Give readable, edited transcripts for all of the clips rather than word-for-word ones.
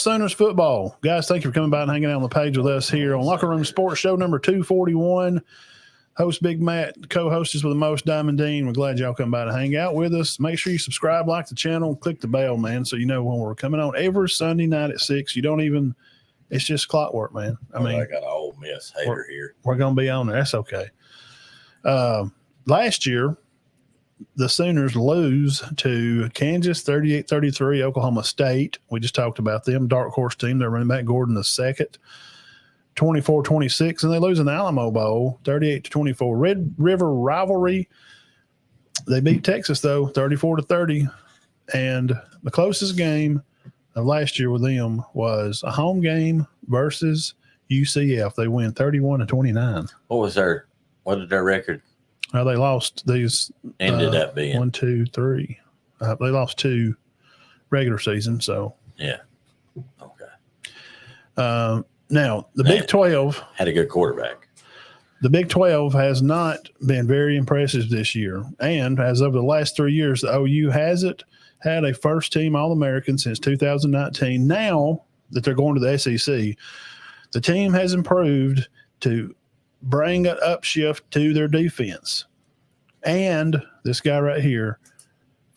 Sooners football. Guys, thank you for coming by and hanging out on the page with us here on Locker Room Sports Show number 241. Host Big Matt, co-host is with the most, Diamond Dean. We're glad y'all come by to hang out with us. Make sure you subscribe, like the channel, click the bell, man, so you know when we're coming on every Sunday night at 6. You don't even – it's just clockwork, man. I got an Ole Miss hater here. We're going to be on there. That's okay. Last year, the Sooners lose to Kansas 38-33, Oklahoma State. We just talked about them. Dark horse team. They're running back Gordon the second. 24-26, and they lose in the Alamo Bowl 38-24. Red River rivalry. They beat Texas, though, 34-30. And the closest game of last year with them was a home game versus UCF. They win 31-29. What did their record? They lost these. Ended up being 1, 2, 3. They lost 2 regular season. So yeah, okay. Now the Big 12 had a good quarterback. The Big 12 has not been very impressive this year, and as over the last 3 years, the OU hasn't had a first-team All-American since 2019. Now that they're going to the SEC, the team has improved to bring an upshift to their defense. And this guy right here,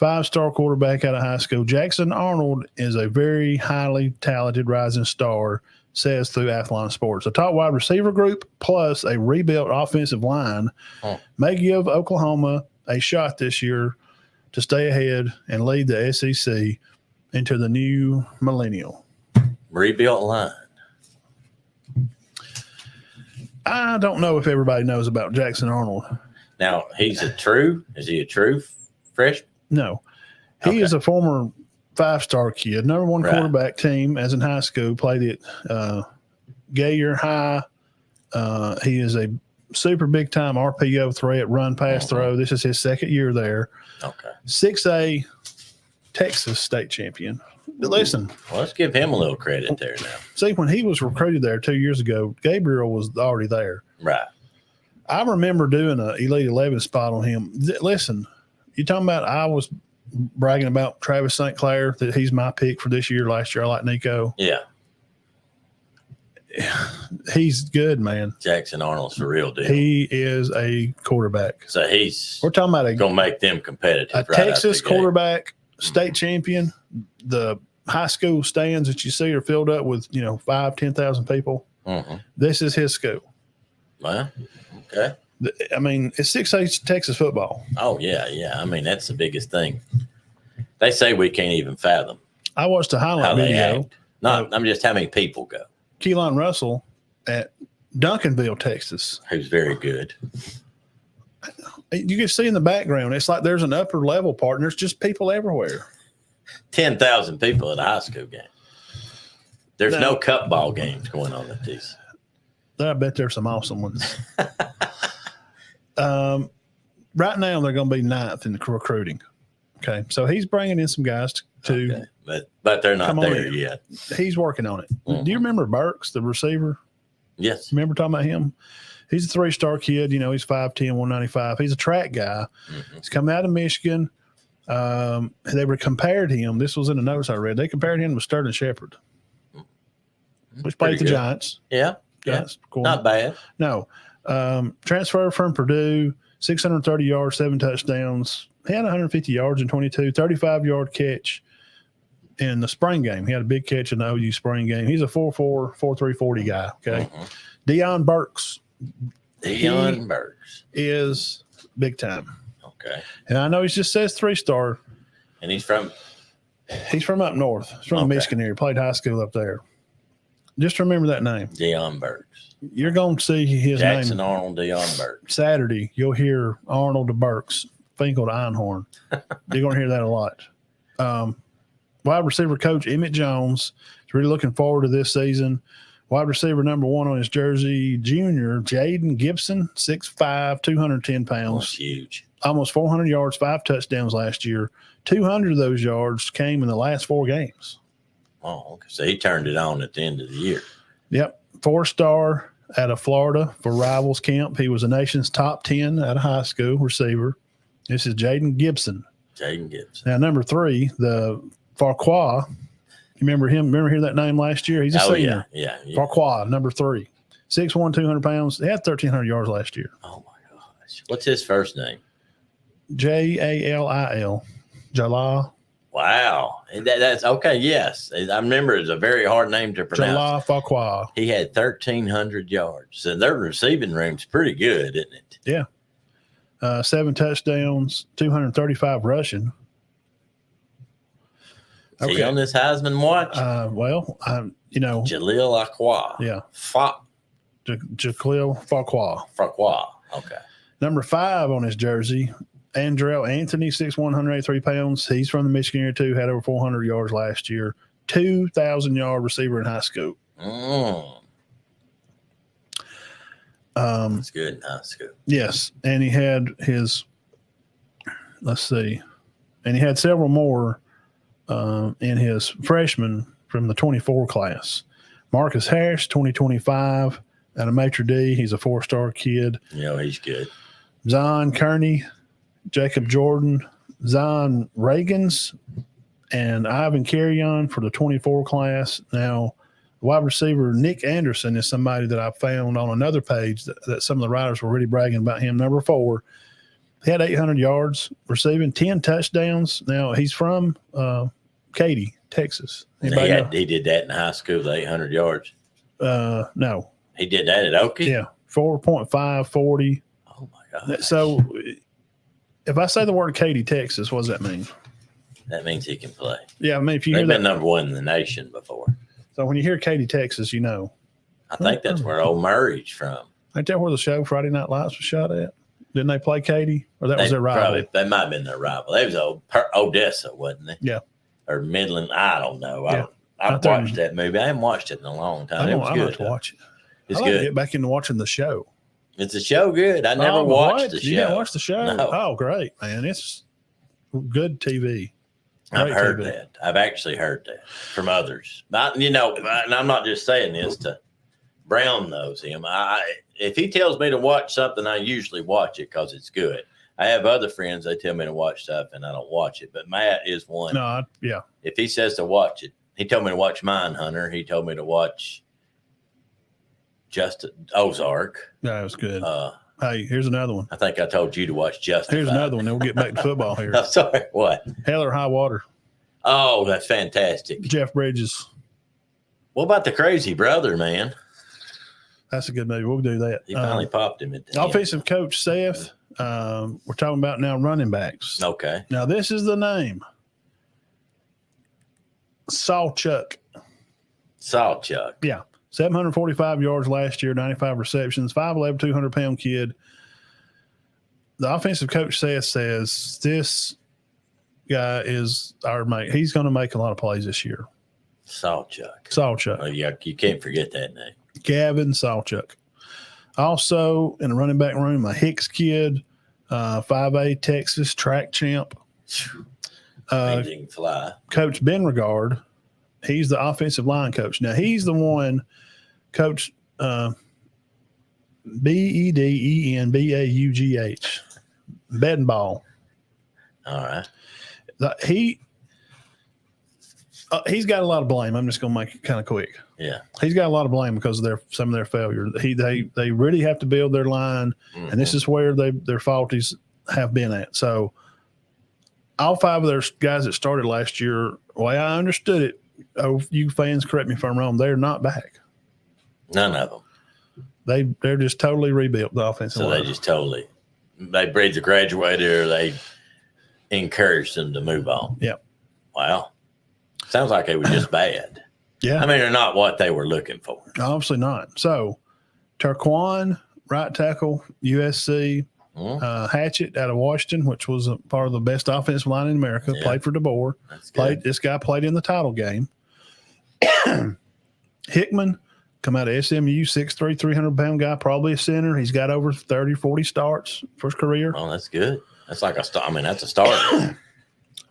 5-star quarterback out of high school, Jackson Arnold, is a very highly talented rising star, says through Athlon Sports. A top wide receiver group plus a rebuilt offensive line may give Oklahoma a shot this year to stay ahead and lead the SEC into the new millennial. Rebuilt line. I don't know if everybody knows about Jackson Arnold. Now, is he a true freshman? No. He is a former 5-star kid, number 1 quarterback team as in high school, played at Gayer High. He is a super big-time RPO threat, run-pass throw. This is his second year there. Okay. 6A Texas state champion. Listen. Well, let's give him a little credit there now. See, when he was recruited there 2 years ago, Gabriel was already there. Right. I remember doing an Elite 11 spot on him. Listen, you talking about I was bragging about Travis St. Clair, that he's my pick for this year. Last year, I like Nico. Yeah. He's good, man. Jackson Arnold's the real deal. He is a quarterback. So we're talking about going to make them competitive. A Texas quarterback, state champion. The high school stands that you see are filled up with, 5,000-10,000 people. Mm-hmm. This is his school. Well, okay. I mean, it's 6A Texas football. Oh, yeah, yeah. I mean, that's the biggest thing. They say we can't even fathom. I watched a highlight video. I'm just how many people go. Keelan Russell at Duncanville, Texas. Who's very good. You can see in the background, it's like there's an upper level part, and there's just people everywhere. 10,000 people at a high school game. There's no cup ball games going on at these. I bet there's some awesome ones. Right now, they're going to be 9th in the recruiting. Okay, so he's bringing in some guys to but they're not there yet. He's working on it. Do you remember Burks, the receiver? Yes. Remember talking about him? He's a 3-star kid. He's 5'10", 195. He's a track guy. Mm-hmm. He's coming out of Michigan. They were compared him. This was in the notes I read. They compared him to Sterling Shepard, which played the Giants. Yeah. Giants, not bad. No. Transfer from Purdue, 630 yards, 7 touchdowns. He had 150 yards in 22, 35-yard catch in the spring game. He had a big catch in the OU spring game. He's a 4'4", 4'3", 40 guy. Okay. Mm-hmm. Deion Burks. Deion Burks is big time. Okay. And I know he just says 3-star. And he's from up north. He's from the Michigan area. Played high school up there. Just remember that name. Deion Burks. You're going to see his name. Jackson Arnold, Deion Burks. Saturday, you'll hear Arnold to Burks, Finkel to Einhorn. You're going to hear that a lot. Wide receiver coach Emmett Jones is really looking forward to this season. Wide receiver number 1 on his jersey, junior Jaden Gibson, 6'5", 210 pounds. That's huge. Almost 400 yards, 5 touchdowns last year. 200 of those yards came in the last 4 games. Oh, okay. So he turned it on at the end of the year. Yep. 4-star out of Florida for Rivals Camp. He was the nation's top 10 out of high school receiver. This is Jaden Gibson. Jaden Gibson. Now, number 3, the Farquhar. You remember him? Remember hearing that name last year? He's a senior. Yeah. Farquhar, number 3. 6'1", 200 pounds. He had 1,300 yards last year. Oh, my gosh. What's his first name? Jalil. Jalil. Wow. That's okay. Yes. I remember it's a very hard name to pronounce. Jalil Farquhar. He had 1,300 yards. So their receiving room's pretty good, isn't it? Yeah. 7 touchdowns, 235 rushing. Is he on this Heisman watch? Jalil Aqua. Yeah. Jalil Farquhar. Okay. Number 5 on his jersey, Andrell Anthony, 6'1", 183 pounds. He's from the Michigan area too, had over 400 yards last year. 2,000-yard receiver in high school. That's good in high school. Yes, and he had his, and he had several more in his freshman from the 24 class. Marcus Harris, 2025, out of Maitre D. He's a 4-star kid. He's good. Zion Kearney, Jacob Jordan, Zion Reagans, and Ivan Carrion for the 24 class. Now, wide receiver Nick Anderson is somebody that I found on another page that some of the writers were really bragging about him. Number 4, he had 800 yards receiving, 10 touchdowns. Now, he's from Katy, Texas. He did that in high school, the 800 yards. No. He did that at Okie? Yeah, 4.5, 40. Oh, my God. So if I say the word Katy, Texas, what does that mean? That means he can play. Yeah, I mean, if you They've hear been number 1 in the nation before. So when you hear Katy, Texas, you know. I think that's where old Murray's from. Ain't that where the show Friday Night Lights was shot at? Didn't they play Katy? Or that was their rival? They might have been their rival. They was Odessa, wasn't they? Yeah. Or Midland. I don't know. Yeah. I've watched that movie. I haven't watched it in a long time. It was good. I like to watch it. It's I like good. to get back into watching the show. It's a show good. I never watched the show. You didn't watch the show? No. Oh, great, man. It's good TV. I've heard that. I've actually heard that from others. And I'm not just saying this to Brown knows him. If he tells me to watch something, I usually watch it because it's good. I have other friends, they tell me to watch stuff and I don't watch it. But Matt is one. Yeah. If he says to watch it, he told me to watch Mindhunter. He told me to watch just Ozark. Yeah, it was good. Hey, here's another one. I think I told you to watch Justified. Here's another one. Then we'll get back to football here. I'm sorry, what? Hell or High Water. Oh, that's fantastic. Jeff Bridges. What about The Crazy Brother, man? That's a good movie. We'll do that. He finally popped him at the offensive coach Seth. We're talking about now running backs. Okay. Now this is the name. Sawchuck. Yeah. 745 yards last year, 95 receptions, 5'11", 200-pound kid. The offensive coach Seth says this guy is our mate. He's going to make a lot of plays this year. Sawchuck. Oh, yeah, you can't forget that name. Gavin Sawchuck. Also, in the running back room, a Hicks kid, 5A Texas track champ. Amazing fly. Coach Ben Regard, he's the offensive line coach. Now, he's the one, Coach Bedenbaugh, Bedenbaugh. All right. He's got a lot of blame. I'm just going to make it kind of quick. Yeah. He's got a lot of blame because of some of their failure. They really have to build their line, and this is where their faulties have been at. So all 5 of their guys that started last year, the way I understood it, you fans correct me if I'm wrong, they're not back. None of them. They're just totally rebuilt the offensive line. So they just totally either graduated or they encouraged them to move on. Yeah. Wow. Sounds like it was just bad. Yeah. I mean, they're not what they were looking for. Obviously not. So Turquan, right tackle, USC. Hatchett out of Washington, which was a part of the best offensive line in America, played for DeBoer. This guy played in the title game. Hickman, come out of SMU, 6'3", 300-pound guy, probably a center. He's got over 30, 40 starts for his career. Oh, that's good. That's like that's a start.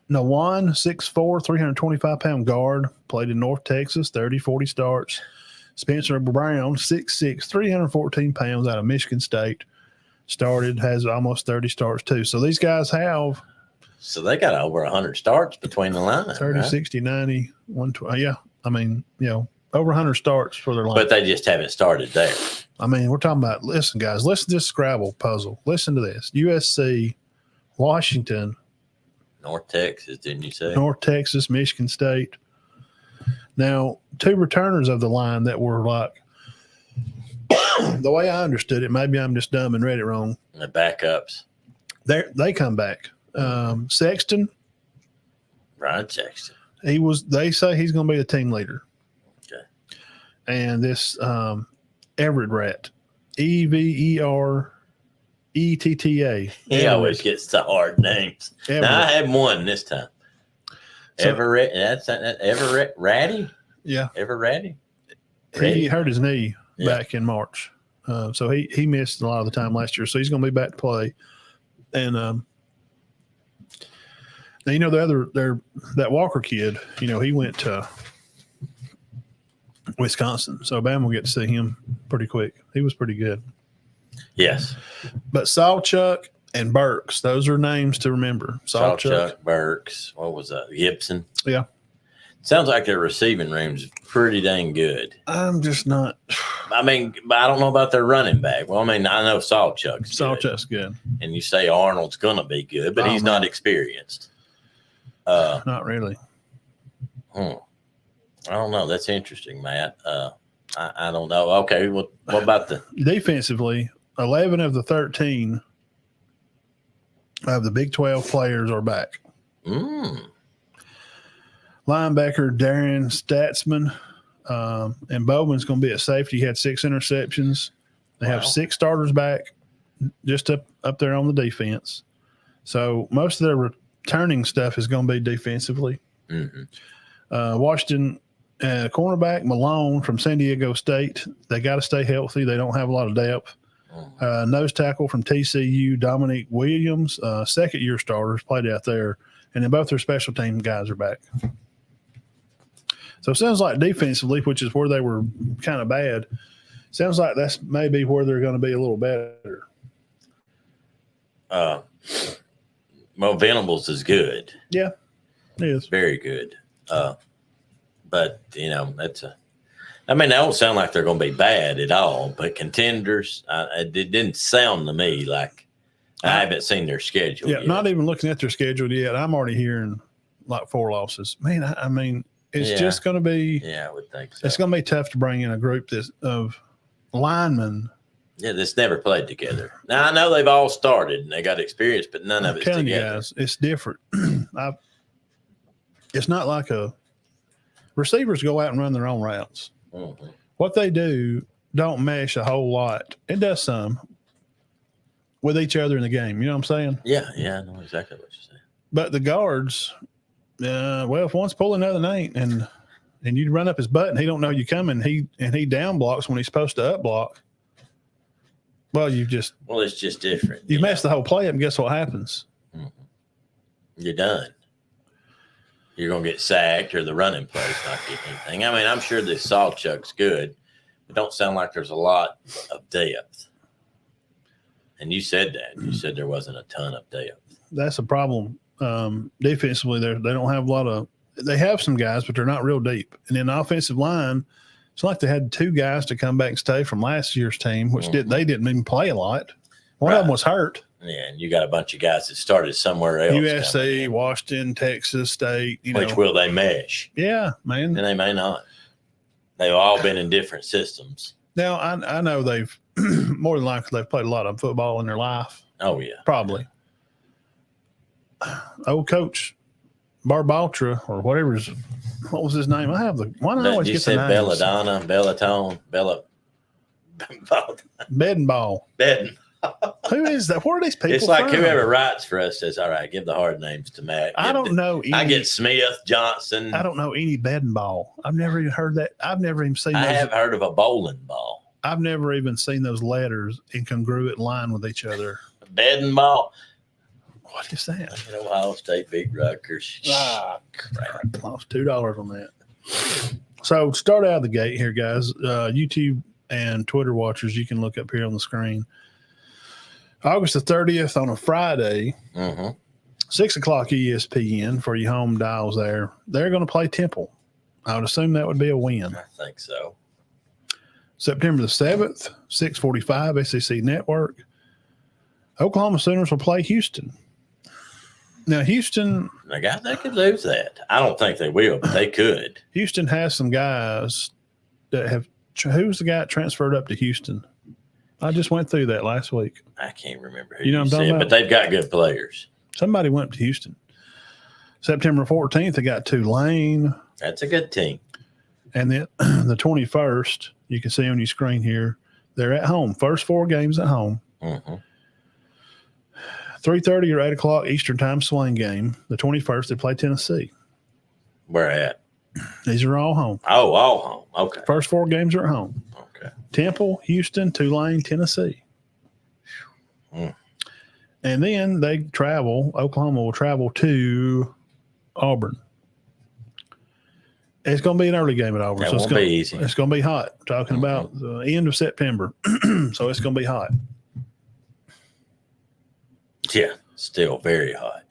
Nawan, 6'4", 325-pound guard, played in North Texas, 30, 40 starts. Spencer Brown, 6'6", 314 pounds out of Michigan State. Started, has almost 30 starts too. So these guys have. So they got over 100 starts between the lines. 30, right? 60, 90, 120. Yeah. I mean, over 100 starts for their line. But they just haven't started there. I mean, we're talking about, listen, guys, listen to this Scrabble puzzle. Listen to this. USC, Washington, North Texas, didn't you say? North Texas, Michigan State. Now, 2 returners of the line that were like, the way I understood it, maybe I'm just dumb and read it wrong. The backups. They come back. Sexton. Ryan Sexton. They say he's going to be the team leader. Okay. And this Everett Rat, Everetta. He always gets the hard names. Everett. Now I had one this time. So- Everett. That's Everett Ratty. Yeah. Everett Ratty. He hurt his knee Yeah. back in March. So he missed a lot of the time last year. So he's going to be back to play. And now, that Walker kid, he went to Wisconsin. So Bama will get to see him pretty quick. He was pretty good. Yes. But Sawchuck and Burks, those are names to remember. Sawchuck, Burks. What was that? Gibson. Yeah. Sounds like their receiving room's pretty dang good. I'm just not. I mean, but I don't know about their running back. Well, I mean, I know Sawchuck's good. Sawchuck's good. And you say Arnold's going to be good, but he's not experienced. Not really. I don't know. That's interesting, Matt. I don't know. Okay, well, what about the Defensively, 11 of the 13 of the Big 12 players are back. Linebacker Darren Statsman and Bowman's going to be at safety. He had 6 interceptions. They have 6 starters back, just up there on the defense. So most of their returning stuff is going to be defensively. Washington cornerback Malone from San Diego State. They got to stay healthy. They don't have a lot of depth. Nose tackle from TCU Dominique Williams, second-year starters, played out there. And then both their special team guys are back. So it sounds like defensively, which is where they were kind of bad, sounds like that's maybe where they're going to be a little better. well, Venables is good. Yeah, it is. Very good. But, that's they don't sound like they're going to be bad at all, but contenders, it didn't sound to me like I haven't seen their schedule yet. Not even looking at their schedule yet. I'm already hearing like 4 losses. Man, I mean, it's just going to be – yeah, I would think so. It's going to be tough to bring in a group of linemen. Yeah, that's never played together. Now, I know they've all started and they got experience, but none of it's together. You guys, it's different. It's not like receivers go out and run their own routes. What they do don't mesh a whole lot. It does some with each other in the game. You know what I'm saying? Yeah, I know exactly what you're saying. But the guards, if one's pulling, another ain't, and you run up his butt and he don't know you coming, he down blocks when he's supposed to up block. Well, it's just different. You mess the whole play up, and guess what happens? You're done. You're going to get sacked, or the running play's not getting anything. I mean, I'm sure this Sawchuck's good, but don't sound like there's a lot of depth. And you said that. You said there wasn't a ton of depth. That's a problem. Defensively, they don't have a lot of – they have some guys, but they're not real deep. And then the offensive line, it's like they had 2 guys to come back and stay from last year's team, which they didn't even play a lot. One of them was hurt. Yeah, and you got a bunch of guys that started somewhere else. USC, Washington, Texas State. Which will they mesh? Yeah, man. And they may not. They've all been in different systems. Now, I know they've more than likely they've played a lot of football in their life. Oh, yeah. Probably. Old coach Barbaltra or what was his name? I have the – why do I always get the names? You said Belladonna, Bellatone, Bedenball. Beden. Who is that? Where are these people It's like from? whoever writes for us says, all right, give the hard names to Matt. I don't know. I get Smith, Johnson. I don't know any Bedenball. I've never even heard that. I've never even seen I those. have heard of a bowling ball. I've never even seen those letters in congruent line with each other. Bedenball. What is that? Ohio State beat Rutgers. Crap. Lost $2 on that. So start out of the gate here, guys. YouTube and Twitter watchers, you can look up here on the screen. August the 30th on a Friday, 6 o'clock ESPN for you home dials there. They're going to play Temple. I would assume that would be a win. I think so. September the 7th, 6:45, SEC Network. Oklahoma Sooners will play Houston. Now, Houston. They could lose that. I don't think they will, but they could. Houston has some guys that have. Who's the guy that transferred up to Houston? I just went through that last week. I can't remember who you know what I'm talking about? But they've got good players. Somebody went up to Houston. September 14th, they got Tulane. That's a good team. And then the 21st, you can see on your screen here, they're at home. First 4 games at home. Mm-hmm. 3:30 or 8 o'clock Eastern time swing game. The 21st, they play Tennessee. Where at? These are all home. Oh, all home. Okay. First 4 games are at home. Okay. Temple, Houston, Tulane, Tennessee. Mm. And then they travel. Oklahoma will travel to Auburn. It's going to be an early game at Auburn. That won't be easy. It's going to be hot. Talking about the end of September. So it's going to be hot. Yeah, still very hot.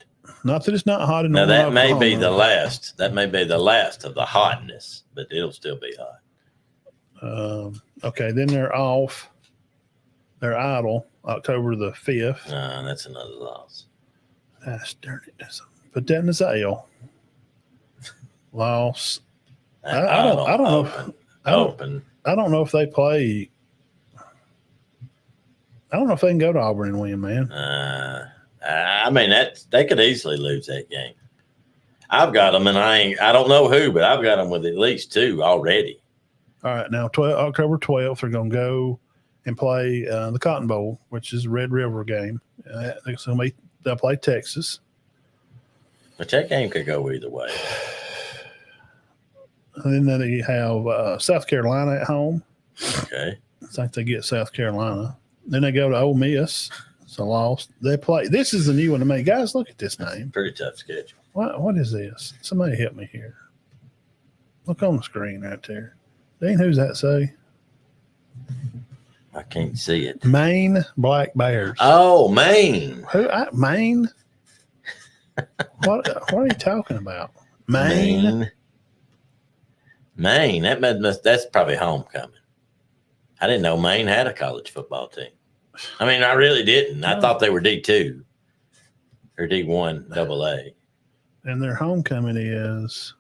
Not that it's not hot in Now that Oklahoma. may be the last. That may be the last of the hotness, but it'll still be hot. Okay, then they're off. They're idle October the 5th. That's another loss. That's darn it. Put that in the L. Loss. I don't know. I don't know if they play. I don't know if they can go to Auburn and win, man. I mean they could easily lose that game. I've got them, and I don't know who, but I've got them with at least 2 already. All right, now October 12th, they're going to go and play the Cotton Bowl, which is a Red River game. They'll play Texas. But that game could go either way. And then they have South Carolina at home. Okay. I think they get South Carolina. Then they go to Ole Miss. It's a loss. They play. This is the new one to me. Guys, look at this name. Pretty tough schedule. What is this? Somebody help me here. Look on the screen right there. Dean, who's that say? I can't see it. Maine Black Bears. Oh, Maine. Maine? What are you talking about? Maine? That's probably homecoming. I didn't know Maine had a college football team. I mean, I really didn't. I thought they were D2 or D1 AA. And their homecoming is,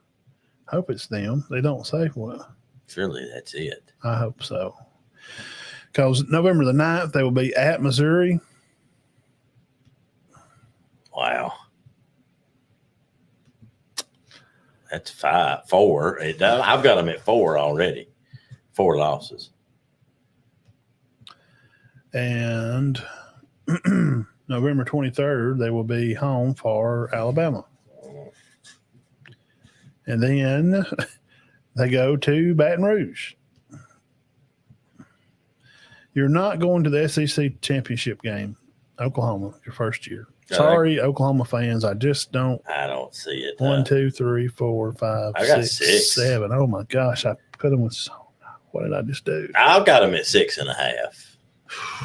hope it's them. They don't say what. Surely that's it. I hope so. Because November the 9th, they will be at Missouri. Wow. That's 4. I've got them at 4 already. 4 losses. And November 23rd, they will be home for Alabama. And then they go to Baton Rouge. You're not going to the SEC championship game, Oklahoma, your first year. Sorry, Oklahoma fans. I don't see it. 1, 2, 3, 4, 5, I got 6, 7. Oh my gosh. I put them with, what did I just do? I've got them at 6.5.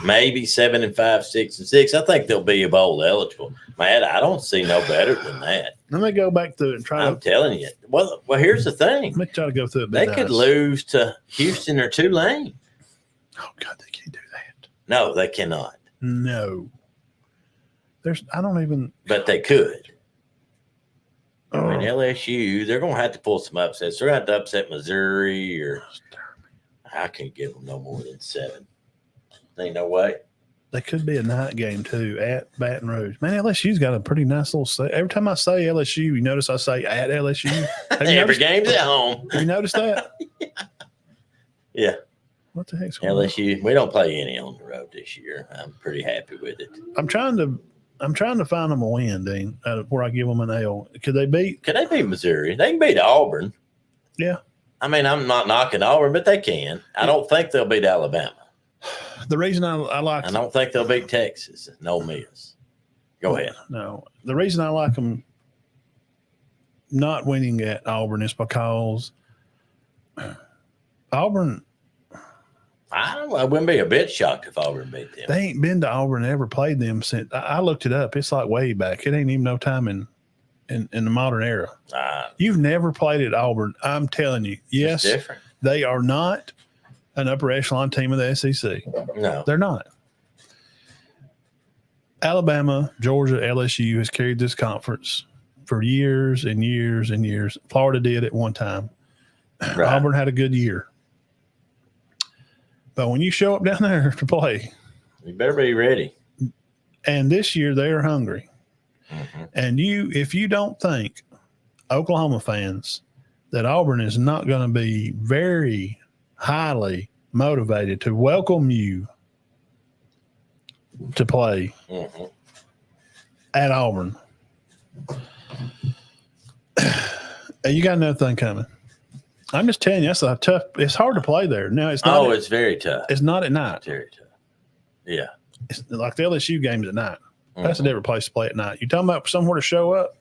Maybe 7 and 5, 6 and 6. I think they'll be bowl eligible. Man, I don't see no better than that. Let me go back through it and try. I'm telling you. Well, here's the thing. Let me try to go through it. They could lose to Houston or Tulane. Oh God, they can't do that. No, they cannot. No. But they could. I mean, LSU, they're going to have to pull some upsets. They're going to have to upset Missouri, or I can't give them no more than 7. Ain't no way. They could be a night game too at Baton Rouge. Man, LSU's got a pretty nice little say. Every time I say LSU, you notice I say at LSU. Every game's at home. Have you noticed that? Yeah. What the heck's going on? LSU? We don't play any on the road this year. I'm pretty happy with it. I'm trying to find them a win, Dean, where I give them an L. Could they beat Missouri? They can beat Auburn. Yeah. I mean, I'm not knocking Auburn, but they can. I don't think they'll beat Alabama. The reason I like I don't think they'll beat Texas. No miss. Go ahead. No. The reason I like them not winning at Auburn is because Auburn. I wouldn't be a bit shocked if Auburn beat them. They ain't been to Auburn and ever played them since. I looked it up. It's like way back. It ain't even no time in in the modern era. Uh, You've never played at Auburn. I'm telling you. Yes, it's different. they are not an upper echelon team of the SEC. No. They're not. Alabama, Georgia, LSU has carried this conference for years and years and years. Florida did at one time. Right. Auburn had a good year. But when you show up down there to play, You better be ready. and this year they are hungry. Mm-hmm. And if you don't think, Oklahoma fans, that Auburn is not going to be very highly motivated to welcome you to play Mm-hmm. at Auburn, you got another thing coming. I'm just telling you, that's a tough. It's hard to play there. Now it's not. It's very tough. It's not at night. It's very tough. Yeah. It's like the LSU games at night. Mm-hmm. That's a different place to play at night. You talking about somewhere to show up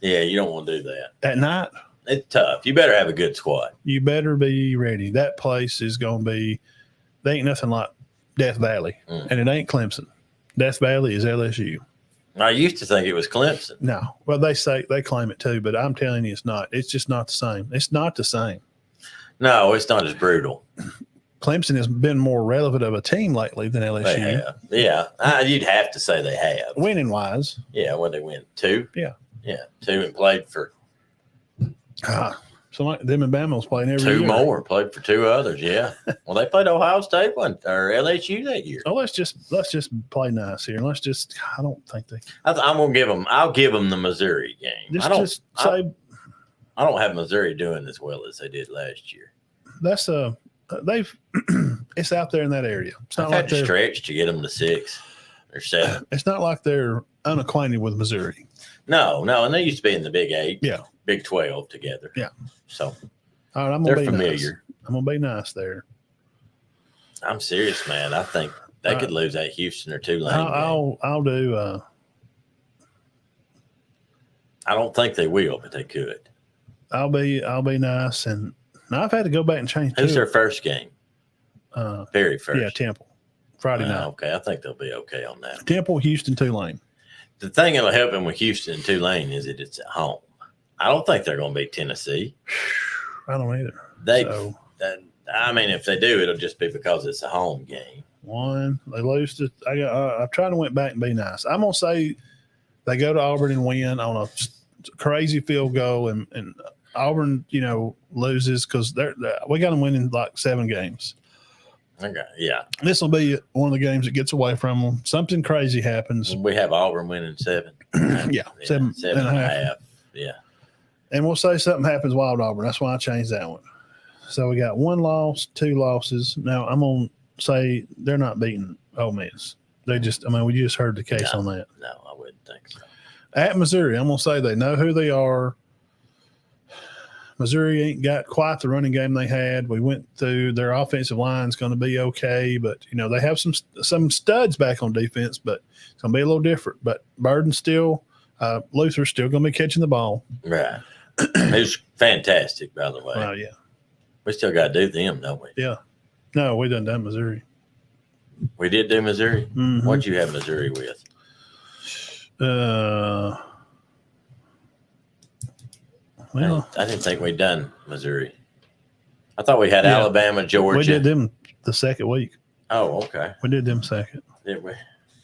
Yeah, you don't want to do that. at night? It's tough. You better have a good squad. You better be ready. That place is going to be. They ain't nothing like Death Valley, and it ain't Clemson. Death Valley is LSU. I used to think it was Clemson. No, well they claim it too, but I'm telling you, it's not. It's just not the same. It's not the same. No, it's not as brutal. Clemson has been more relevant of a team lately than LSU. They have. Yeah. You'd have to say they have. Winning wise. Yeah, when they win 2. Yeah. Yeah, 2 and played for So like them and Bama's playing every 2 year. more. Played for 2 others. Yeah. Well, they played Ohio State or LSU that year. Oh, let's just play nice here. I don't think they. I'm gonna give them. I'll give them the Missouri game. I don't have Missouri doing as well as they did last year. That's they've it's out there in that area. It's not I've like had to stretch to get them to 6 or 7. It's not like they're unacquainted with Missouri. No, and they used to be in the Big 8, Yeah, Big 12 together. Yeah. So all right, they're familiar. Nice. I'm gonna be nice there. I'm serious, man. I think they could lose that Houston or Tulane. I'll do. I don't think they will, but they could. I'll be nice, and now I've had to go back and change. Who's their first game? Very first. Yeah, Temple, Friday night. Okay, I think they'll be okay on that. Temple, Houston, Tulane. The thing that'll help them with Houston and Tulane is that it's at home. I don't think they're going to beat Tennessee. I don't either. If they do, it'll just be because it's a home game. They lose to. I tried to went back and be nice. I'm gonna say they go to Auburn and win on a crazy field goal, and Auburn, loses because we got them winning like 7 games. Okay, yeah. This will be one of the games that gets away from them. Something crazy happens. We have Auburn winning 7. Yeah, 7.5. Yeah. And we'll say something happens wild Auburn. That's why I changed that one. So we got 1 loss, 2 losses. Now I'm going to say they're not beating Ole Miss. They just, we just heard the case on that. No, I wouldn't think so. At Missouri, I'm going to say they know who they are. Missouri ain't got quite the running game they had. We went through their offensive line's going to be okay, but they have some studs back on defense, but it's going to be a little different. But Burden's still, Luther's still going to be catching the ball. Right. Who's fantastic, by the way. Oh, yeah. We still got to do them, don't we? Yeah. No, we done Missouri. We did do Missouri? Mm-hmm. What'd you have Missouri with? Well, I didn't think we'd done Missouri. I thought we had Alabama, Georgia. we did them the second week. Oh, okay. We did them second. Did we?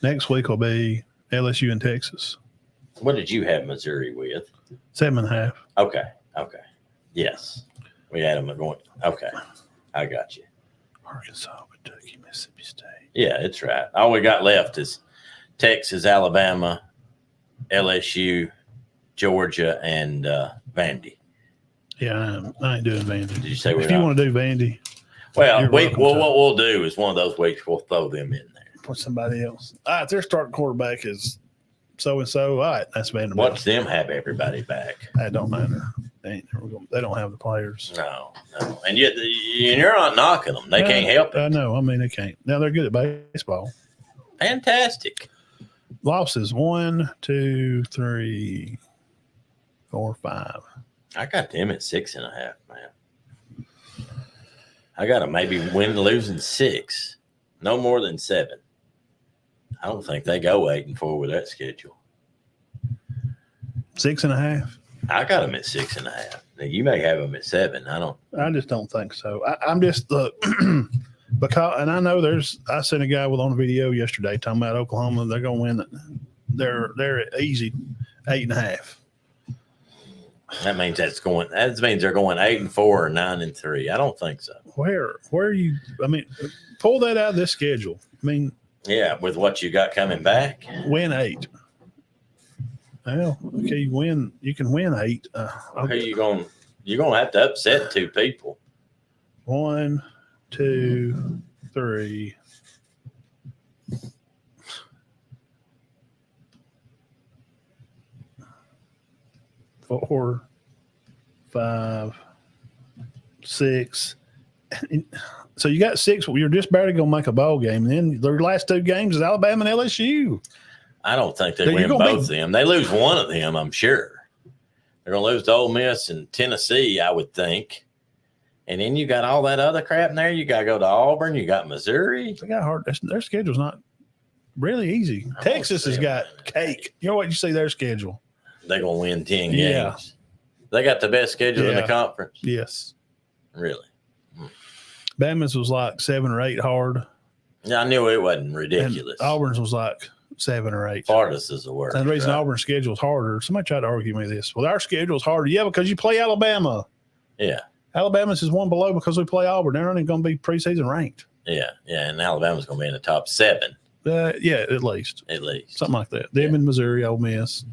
Next week will be LSU and Texas. What did you have Missouri with? 7.5. Okay. Yes. We had them going. Okay. I got you. Arkansas, Kentucky, Mississippi State. Yeah, it's right. All we got left is Texas, Alabama, LSU, Georgia, and Vandy. Yeah, I ain't doing Vandy. Did you say if you want to do Vandy? Well, what we'll do is one of those weeks we'll throw them in there. Put somebody else. All right, their starting quarterback is so-and-so. All right, that's Vanderbilt. Watch them have everybody back. That don't matter. They don't have the players. No. And yet you're not knocking them. They can't help it. I know. They can't. Now they're good at baseball. Fantastic. Losses 1, 2, 3, 4, 5. I got them at 6.5, man. I got them maybe losing 6, no more than 7. I don't think they go 8-4 with that schedule. 6.5. I got them at 6.5. Now, you may have them at 7. I just don't think so. I'm just because, and I know I sent a guy on a video yesterday talking about Oklahoma. They're going to win. They're easy 8.5. That means they're going 8-4 or 9-3. I don't think so. Where are you? I mean, pull that out of this schedule. I mean, yeah, with what you got coming back, win 8. Well, okay, you can win 8. who you going? You're going to have to upset 2 people. 1, 2, 3. 4, 5, 6. So you got 6. You're just barely going to make a bowl game. And then their last 2 games is Alabama and LSU. I don't think they win both of them. They lose one of them, I'm sure. They're going to lose to Ole Miss and Tennessee, I would think. And then you got all that other crap in there. You got to go to Auburn. You got Missouri. They got hard. Their schedule's not really easy. Texas has got cake. You know what? You see their schedule. They're going to win 10 games. Yeah. They got the best schedule in the conference. Yes. Really? Bama's was like 7 or 8 hard. Yeah, I knew it wasn't ridiculous. And Auburn's was like 7 or 8. Hardest is the word. And the reason Auburn's schedule is harder, somebody tried to argue me this. Well, our schedule's harder. Yeah, because you play Alabama. Yeah. Alabama's is one below because we play Auburn. They're only going to be preseason ranked. Yeah. Yeah. And Alabama's going to be in the top 7. Yeah, at least. At least. Something like that. Them in Missouri, Ole Miss.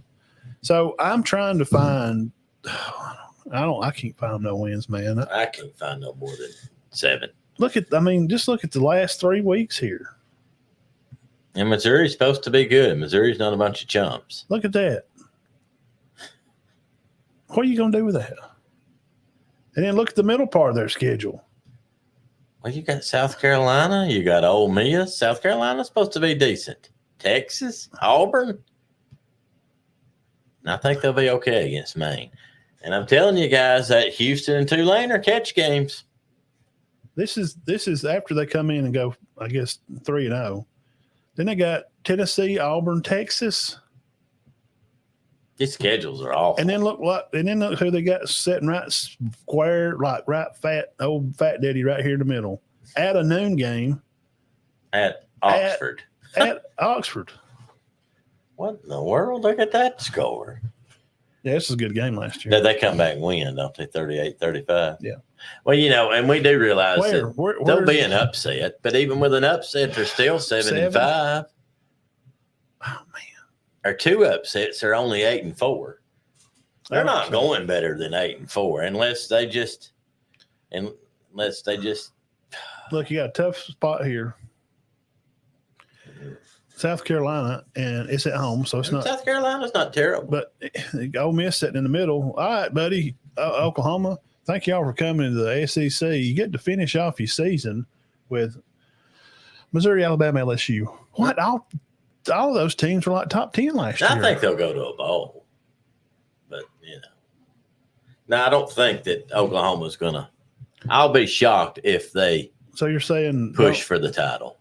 So I'm trying to find I can't find no wins, man. I can't find no more than 7. Just look at the last 3 weeks here. And Missouri's supposed to be good. Missouri's not a bunch of chumps. Look at that. What are you going to do with that? And then look at the middle part of their schedule. Well, you got South Carolina. You got Ole Miss. South Carolina's supposed to be decent. Texas, Auburn. And I think they'll be okay against Maine. And I'm telling you guys that Houston and Tulane are catch games. This is after they come in and go, I guess, 3-0. Then they got Tennessee, Auburn, Texas. These schedules are awful. And then look who they got sitting right square, like old fat daddy right here in the middle. At a noon game. At Oxford. At Oxford. What in the world? Look at that score. Yeah, this is a good game last year. Did they come back and win, don't they? 38-35? Yeah. Well, and we do realize where there'll be an upset, but even with an upset, they're still 7-5. Oh, man. Or 2 upsets, they're only 8-4. They're not going better than 8-4 unless they just look, you got a tough spot here. South Carolina, and it's at home, so it's not. South Carolina's not terrible. But Ole Miss sitting in the middle. All right, buddy. Oklahoma, thank y'all for coming to the SEC. You get to finish off your season with Missouri, Alabama, LSU. What? All of those teams were like top 10 last year. I think they'll go to a bowl. But, Now, I don't think that Oklahoma's going to. I'll be shocked if they push for the title.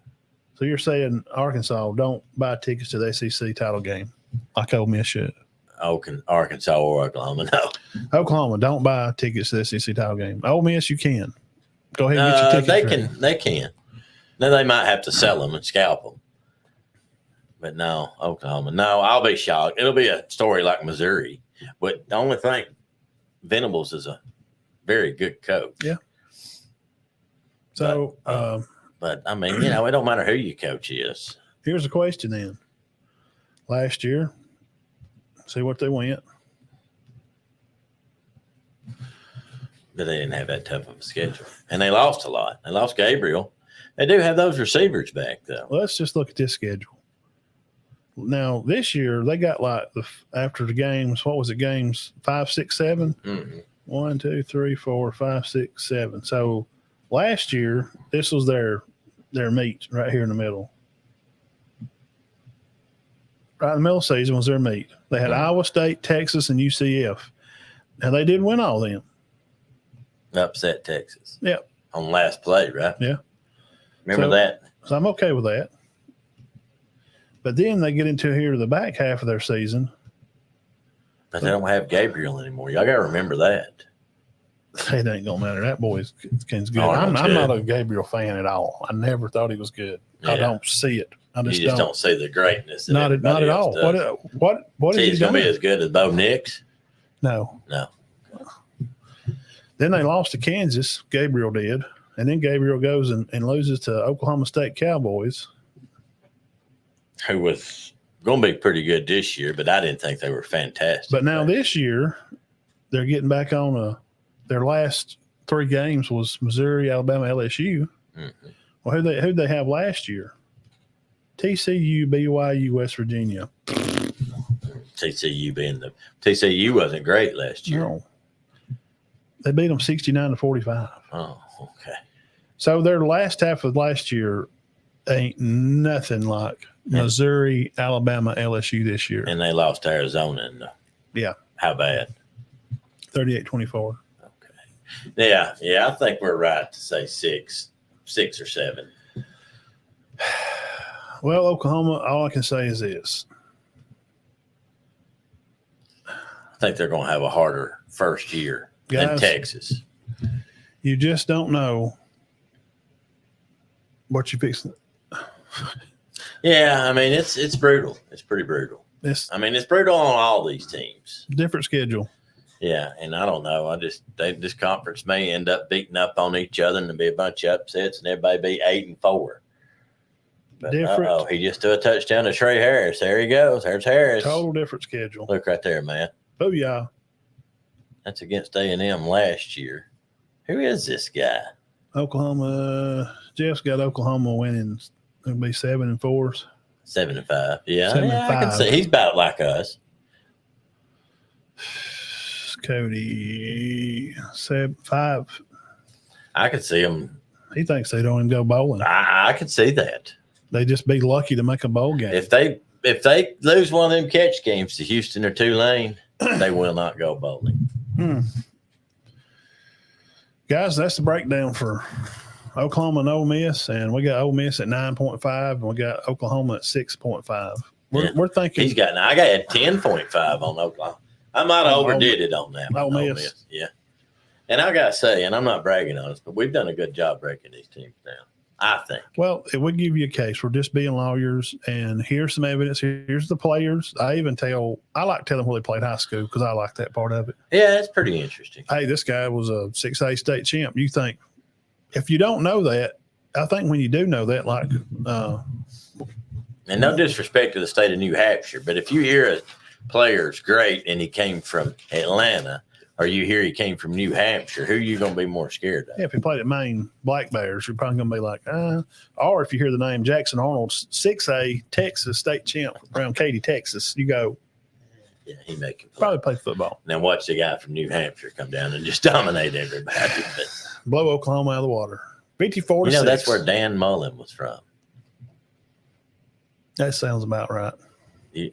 So you're saying Arkansas don't buy tickets to the SEC title game like Ole Miss should? Arkansas or Oklahoma, no. Oklahoma don't buy tickets to the SEC title game. Ole Miss, you can. Go ahead and get your tickets. They can. Now, they might have to sell them and scalp them. But no, Oklahoma. No, I'll be shocked. It'll be a story like Missouri. But the only thing, Venables is a very good coach. Yeah. So, but I mean, it don't matter who your coach is. Here's a question then. Last year, see what they went. But they didn't have that tough of a schedule. And they lost a lot. They lost Gabriel. They do have those receivers back, though. Let's just look at this schedule. Now, this year, they got like after the games, what was it, games 5, 6, 7? Mm-hmm. 1, 2, 3, 4, 5, 6, 7. So last year, this was their meet right here in the middle. Right in the middle of the season was their meet. They had Iowa State, Texas, and UCF. Now, they did win all of them. Upset Texas. Yep. On last play, right? Yeah. Remember that? So I'm okay with that. But then they get into the back half of their season. But they don't have Gabriel anymore. Y'all got to remember that. It ain't gonna matter. That boy's good. Arnold's I'm not good. a Gabriel fan at all. I never thought he was good. Yeah. I don't see it. I You just just don't see the greatness. That not everybody at else all. does. What is He's he going to doing? be as good as Bo Nix? No. No. Then they lost to Kansas. Gabriel did, and then Gabriel goes and loses to Oklahoma State Cowboys. Who was going to be pretty good this year, but I didn't think they were fantastic. But now this year, they're getting back on their last 3 games was Missouri, Alabama, LSU. Mm-hmm. Well, who'd they have last year? TCU, BYU, West Virginia. TCU wasn't great last year. No. They beat them 69-45. Oh, okay. So their last half of last year ain't nothing like Missouri, Alabama, LSU this year. And they lost to Arizona. Yeah. How bad? 38-24. Yeah, I think we're right to say 6 or 7. Well, Oklahoma, all I can say is this. I think they're going to have a harder first year than Guys, Texas. You just don't know what you fix. Yeah, I mean it's brutal. It's pretty brutal. It's brutal on all these teams. different schedule. Yeah, and I don't know. This conference may end up beating up on each other and there'll be a bunch of upsets and everybody be 8-4. But Different. he just threw a touchdown to Trey Harris. There he goes. There's Harris. Total different schedule. Look right there, man. Booyah. That's against A&M last year. Who is this guy? Oklahoma. Jeff's got Oklahoma winning. It'll be 7-4. 7-5. Yeah, 7 yeah, and I can 5. see he's about like us. Cody 7-5. I could see him. He thinks they don't even go bowling. I could see that. They just be lucky to make a bowl game. If they lose one of them catch games to Houston or Tulane, they will not go bowling. Guys, that's the breakdown for Oklahoma and Ole Miss, and we got Ole Miss at 9.5, and we got Oklahoma at 6.5. We're thinking I got 10.5 on Oklahoma. I might have overdid it on that. Ole Miss. Yeah. And I got to say, and I'm not bragging on us, but we've done a good job breaking these teams down, I think. Well, it would give you a case. We're just being lawyers, and here's some evidence. Here's the players. I like telling where they played high school because I like that part of it. Yeah, it's pretty interesting. Hey, this guy was a 6A state champ. You think, if you don't know that, I think when you do know that, like and no disrespect to the state of New Hampshire, but if you hear a player's great and he came from Atlanta, or you hear he came from New Hampshire, who are you going to be more scared of? if he played at Maine Black Bears, you're probably going to be like, or if you hear the name Jackson Arnold, 6A Texas state champ around Katy, Texas, you go, Yeah, he may complain. probably play football. And then watch the guy from New Hampshire come down and just dominate everybody. But, Blow Oklahoma out of the water. 54-6. that's where Dan Mullen was from. That sounds about right. He